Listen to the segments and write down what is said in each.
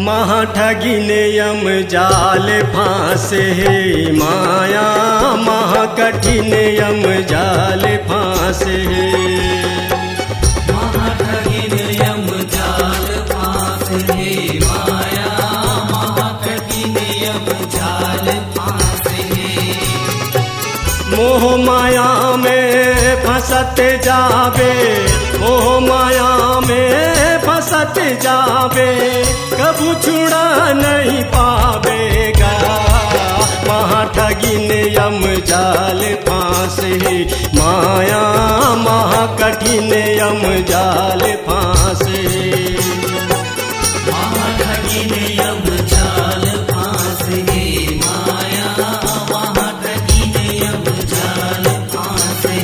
महाठगिन यम जाल फांसे माया महाकठिन यम जाल फांसे महाठगिन यम जाल फांसे माया महाकठिन यम जाल फांसे मोह माया में फंसत जावे मोह माया में फंसत जावे कबू छुड़ा नहीं पावेगा महाठगिन यम जाल फांसे माया महाकठिन यम जाल फांसे महाठगिन यम जाल फांसे माया महाकठिन यम जाल फांसे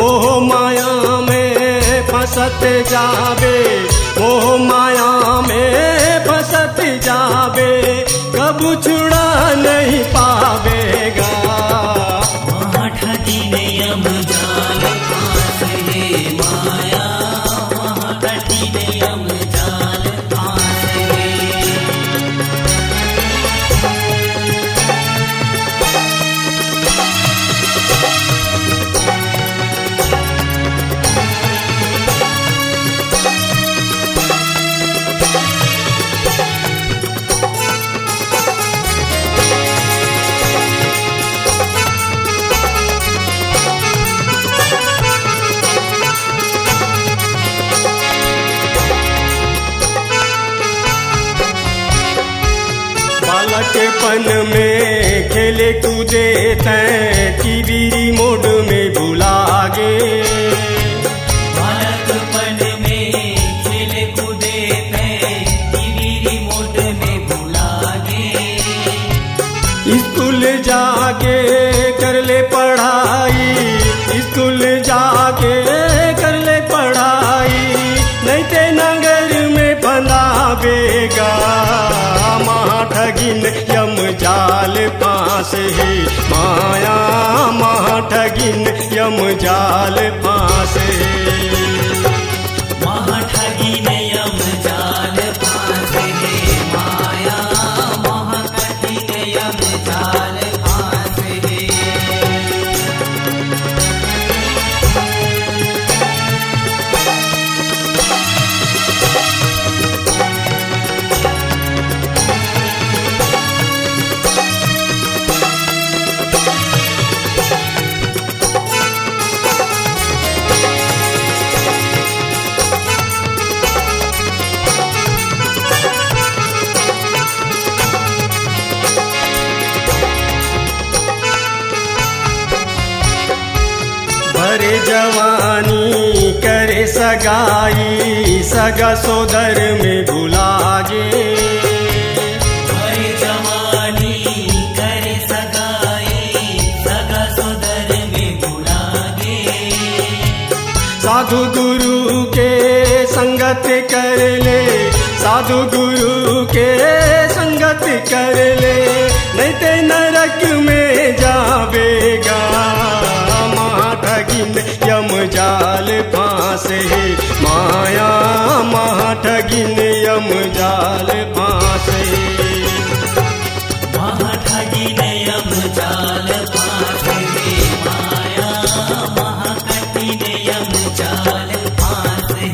मोह माया में फंसत जावे मोह माया में फंसत जावे कबू छुड़ा नहीं पावेगा महाठगिन यम जाल फांसे माया महाकठिन यम जाल फांसे बालकपन में खेले कूदे तैं टीवी रिमोट में भुला गे बालकपन में खेले कूदे तैं टीवी रिमोट में भुला गे स्कूल जाके कर ले पढ़ाई स्कूल जाके कर ले पढ़ाई नहीं ते नगर में बंधावेगा महाठगिन यम जाल फांसे माया महाठगिन यम जाल फांसे महाठगिन यम जाल फांसे माया महाकठिन यम जाल फांसे भरे जवानी करे सगाई सगा सोदर में भुला गे भरे जवानी करे सगाई सगा सोदर में भुला गे साधु गुरु के संगत कर ले साधु गुरु के संगत कर ले नहीं ते नरक में जावेगा महाठगिन यम जाल फांसे माया महाठगिन यम जाल फांसे महाठगिन यम जाल फांसे माया महाकठिन यम जाल फांसे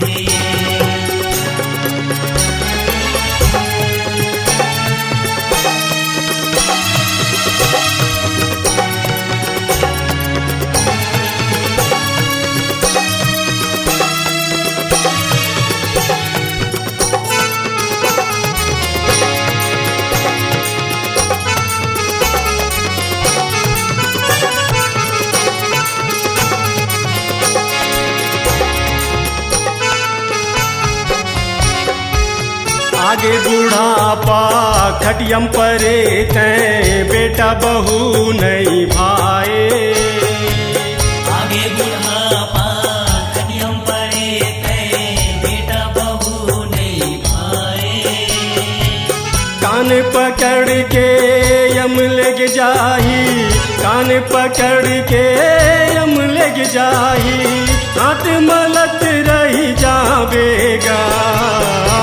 आगे बुढ़ापा खटियम परे तैं बेटा बहू नहीं भाए आगे बुढ़ापा खटियम परे तैं बेटा बहू नहीं भाए कान पकड़ के यम लग जाही कान पकड़ के यम लग जाही हाथ मलत रही जावेगा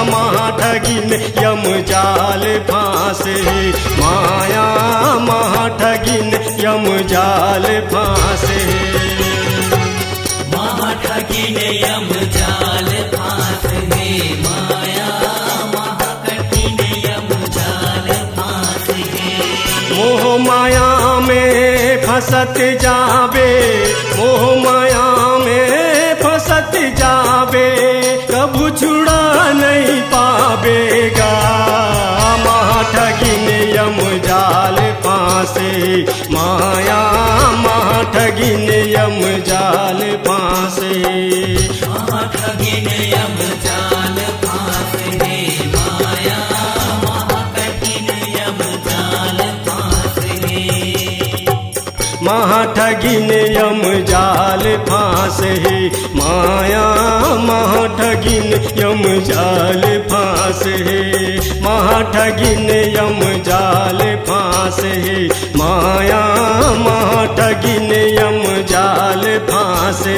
महाठगी ठगिन यम जाल फांसे माया महाठगिन यम जाल फांसे महाठगिन यम जाल फांसे माया महाकठिन यम जाल फांसे मोह माया में फंसत जावे मोह माया में फंसत जावे कबू छुड़ा नहीं पावेगा महाठगिन यम जाल फांसे माया महाठगिन यम जाल फांसे महाठगिन यम जाल फांसे माया महाकठिन यम जाल फांसे महाठगिन यम जाल फांसे माया महाठगिन यम जाल फांसे महाठगिन यम जाल फांसे माया महाठगिन यम जाल फांसे